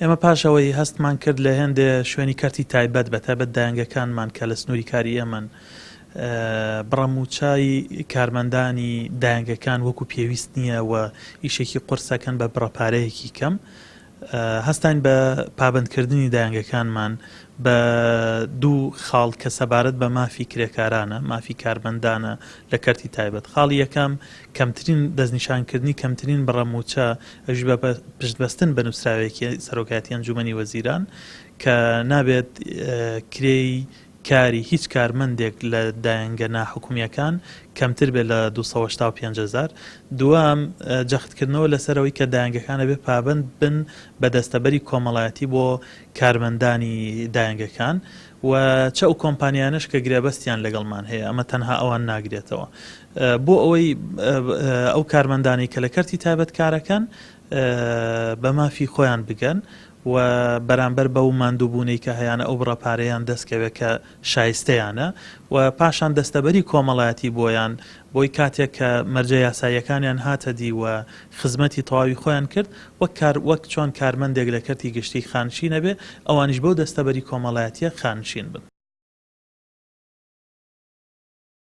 ئێمە پاشەوەی هەستمان کرد لە هێندێ شوێنی کەرتی تایبەت بە تایبەت دایانگەکانمان کە لە سنووری کاری ئێمەن بڕەموچای کارمەندانی دایانگەکان وەکو پێویست نییە و ئیشێکی قورسەکەن بە بڕەپارەیەکی کەم هەستان بە پابندکردنی دایانگەکانمان بە دوو خاڵ کە سەبارەت بە مافی کرێکارانە مافی کارمەندانە لە کەرتی تایبەت خاڵی یەکەم کەمترین دەستنیشانکردنی کەمترین بڕەموچە ئەوژ بە پشتبەستن بە نووسراوێکی سەرۆکاتی ئەنجومەنی وەزیران کە نابێت کرێی کاری هیچ کارمەندێک لە دایانگە ناحکومیەکان کەمتر بێت لە 285,000 دوام جەختکردنەوە لەسەرەوەی کە دایانگەکانە بێ پابند بن بە دەستەبەری کۆمەڵایەتی بۆ کارمەندانی دایانگەکان و چە ئەو کۆمپانیانش کە گرێبەستیان لەگەڵمان هەیە ئەمە تەنها ئەوان ناگرێتەوە بۆ ئەوەی ئەو کارمەندانی کە لە کەرتی تایبەت کارەکەن بە مافی خۆیان بگەن و بەرامبەر بەو ماندووبوونەی کە هەیەە ئەو بڕەپارەیان دەستکەوێت کە شایستەیانە و پاشان دەستەبەری کۆمەڵایەتی بۆیان بۆی کاتێک کە مەرجە یاساییەکانیان هاتە دی و خزمەتی تەواوی خۆیان کرد وەک چۆن کارمەندێک لە کەرتی گشتی خانشینە بێ ئەوانیش بەو دەستەبەری کۆمەڵایەتیە خانشین بن.